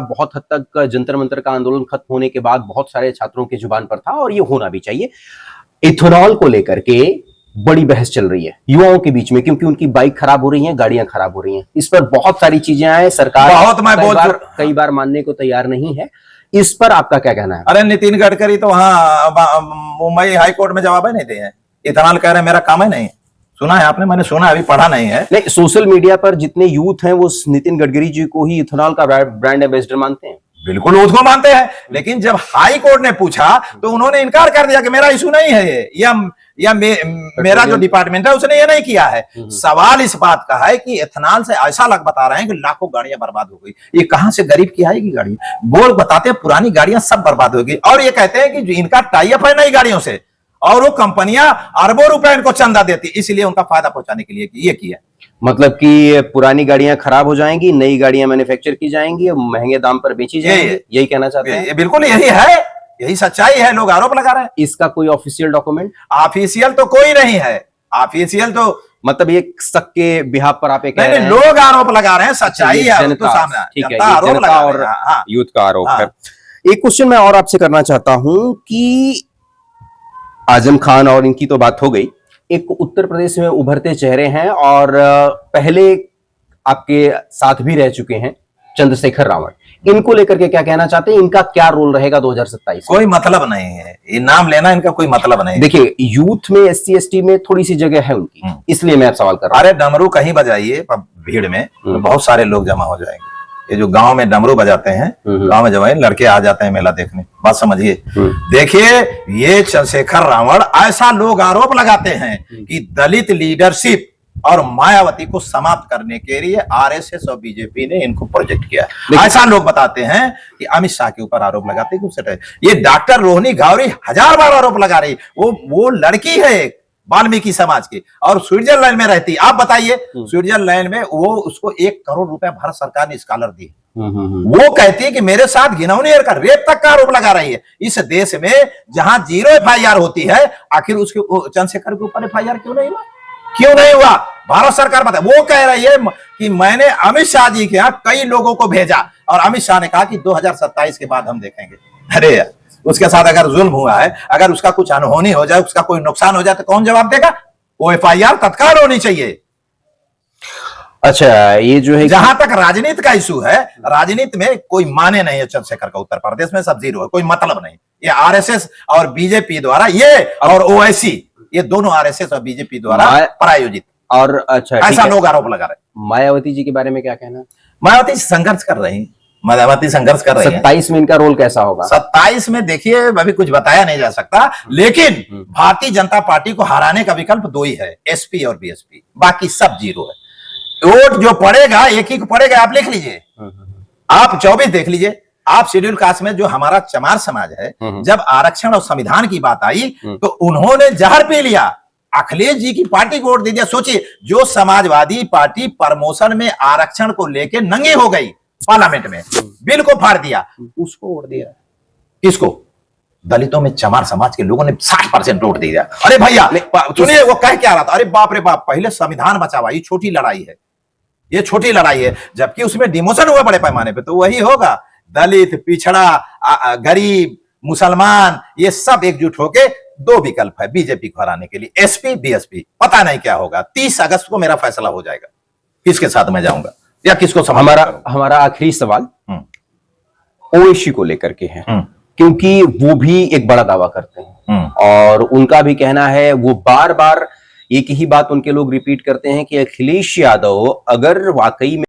बहुत हद तक जंतर मंतर का आंदोलन खत्म होने के बाद बहुत सारे छात्रों की जुबान पर था और ये होना भी चाहिए। इथेनॉल को लेकर के बड़ी बहस चल रही है युवाओं के बीच में, क्योंकि उनकी बाइक खराब हो रही है, गाड़ियां खराब हो रही हैं। इस पर बहुत सारी चीजें आए, सरकार कई बार मानने को तैयार नहीं है। इस पर आपका क्या कहना है? अरे नितिन गडकरी तो वहां मुंबई हाई कोर्ट में जवाब ही नहीं दिए हैं। इथेनॉल कह रहे हैं मेरा काम है नहीं। सुना है आपने? मैंने सुना, अभी पढ़ा नहीं है। नहीं, सोशल मीडिया पर जितने यूथ हैं वो नितिन गडकरी जी को ही इथेनॉल का ब्रांड एम्बेसडर मानते हैं। बिल्कुल उसको मानते हैं, लेकिन जब हाई कोर्ट ने पूछा तो उन्होंने इनकार कर दिया कि मेरा इशू नहीं है ये, या मेरा जो डिपार्टमेंट है उसने ये नहीं किया है। सवाल इस बात का है कि इथेनॉल से ऐसा लग बता रहे हैं कि लाखों गाड़ियां बर्बाद हो गई। ये कहां से गरीब की आएगी गाड़ी? वो बताते हैं पुरानी गाड़ियां सब बर्बाद हो गई, और ये कहते हैं कि जो इनका टाई अप है नई गाड़ियों से, और वो कंपनियां अरबों रुपए इनको चंदा देती, इसलिए उनका फायदा पहुंचाने के लिए ये किया। मतलब कि पुरानी गाड़ियां खराब हो जाएंगी, नई गाड़ियां मैन्युफैक्चर की जाएंगी, महंगे दाम पर बेची जाएंगी, यही कहना चाहते हैं? बिल्कुल यही है, यही सच्चाई है। लोग आरोप लगा रहे हैं। इसका कोई ऑफिशियल डॉक्यूमेंट? ऑफिशियल तो कोई नहीं है। ऑफिशियल तो मतलब ये शक के बिहाफ पर आप कह रहे हैं? लोग आरोप लगा रहे हैं, सच्चाई है तो सामने। ठीक है, जनता और यूथ का आरोप है। एक क्वेश्चन मैं और आपसे करना चाहता हूं कि आजम खान और इनकी तो बात हो गई, एक उत्तर प्रदेश में उभरते चेहरे हैं और पहले आपके साथ भी रह चुके हैं चंद्रशेखर रावण। इनको लेकर के क्या कहना चाहते हैं? इनका क्या रोल रहेगा 2027? कोई मतलब नहीं है, ये नाम लेना इनका कोई मतलब नहीं। देखिए, यूथ में SC ST में थोड़ी सी जगह है उनकी, इसलिए मैं आप सवाल कर रहा हूं। अरे डमरू कहीं बजाइए भीड़ में तो बहुत सारे लोग जमा हो जाएंगे। ये जो गांव में डमरू बजाते हैं, गांव में जब लड़के आ जाते हैं मेला देखने, बात समझिए। देखिए, ये चंद्रशेखर रावण, ऐसा लोग आरोप लगाते हैं कि दलित लीडरशिप और मायावती को समाप्त करने के लिए RSS और बीजेपी ने इनको प्रोजेक्ट किया। ऐसा लोग बताते हैं कि अमित शाह के ऊपर आरोप लगाते हैं। ये डॉक्टर रोहिणी गौरी 1000 बार आरोप लगा रही। वो लड़की है वाल्मीकि समाज की और स्विट्जरलैंड में रहती। आप बताइए, स्विट्जरलैंड में वो उसको 1 करोड़ रुपए भारत सरकार ने स्कॉलर दी। वो कहती है कि मेरे साथ घिनौनी का रेप तक का आरोप लगा रही है। इस देश में जहां 0 FIR होती है, आखिर उसके चंद्रशेखर के ऊपर FIR क्यों नहीं हुआ? क्यों नहीं हुआ? भारत सरकार बता, वो कह रही है कि मैंने अमित शाह जी के यहाँ कई लोगों को भेजा और अमित शाह ने कहा कि 2027 के बाद हम देखेंगे। अरे यार, उसके साथ अगर जुल्म हुआ है, अगर उसका कुछ अनहोनी हो जाए, उसका कोई नुकसान हो जाए तो कौन जवाब देगा? वो FIR तत्काल होनी चाहिए। अच्छा, ये जो है जहां तक राजनीति का इशू है, राजनीति में कोई माने नहीं है चंद्रशेखर का। उत्तर प्रदेश में सब 0 है, कोई मतलब नहीं। ये RSS और बीजेपी द्वारा, ये और OIC, ये दोनों RSS और बीजेपी द्वारा प्रायोजित। और अच्छा, ऐसा लोग आरोप लगा रहे। मायावती जी के बारे में क्या कहना? मायावती संघर्ष कर रही है। मायावती संघर्ष कर रही है। 27 में इनका रोल कैसा होगा? 27 में देखिए, अभी कुछ बताया नहीं जा सकता, लेकिन भारतीय जनता पार्टी को हराने का विकल्प 2 ही है, SP और BSP। बाकी सब 0 है। वोट जो पड़ेगा, एक ही को पड़ेगा। आप लिख लीजिए, आप 24 देख लीजिए। आप शेड्यूल कास्ट में जो हमारा चमार समाज है, जब आरक्षण और संविधान की बात आई तो उन्होंने जहर पी लिया, अखिलेश जी की पार्टी को वोट दे दिया। सोचिए, जो समाजवादी पार्टी प्रमोशन में आरक्षण को लेकर नंगी हो गई, पार्लियामेंट में बिल को फाड़ दिया, उसको वोट दिया। किसको? दलितों में चमार समाज के लोगों ने 60% वोट दिया। अरे भैया सुनिए, वो कह क्या रहा था? अरे बाप रे बाप, पहले संविधान बचावा, ये छोटी लड़ाई है, ये छोटी लड़ाई है। जबकि उसमें डिमोशन हुआ बड़े पैमाने पे, तो वही होगा। दलित, पिछड़ा, गरीब, मुसलमान, ये सब एकजुट होके 2 विकल्प है बीजेपी को हराने के लिए, SP BSP। पता नहीं क्या होगा। 30 अगस्त को मेरा फैसला हो जाएगा, किसके साथ मैं जाऊंगा या किसको। हमारा आखिरी सवाल OIC को लेकर के है, क्योंकि वो भी एक बड़ा दावा करते हैं और उनका भी कहना है, वो बार बार एक ही बात उनके लोग रिपीट करते हैं कि अखिलेश यादव अगर वाकई में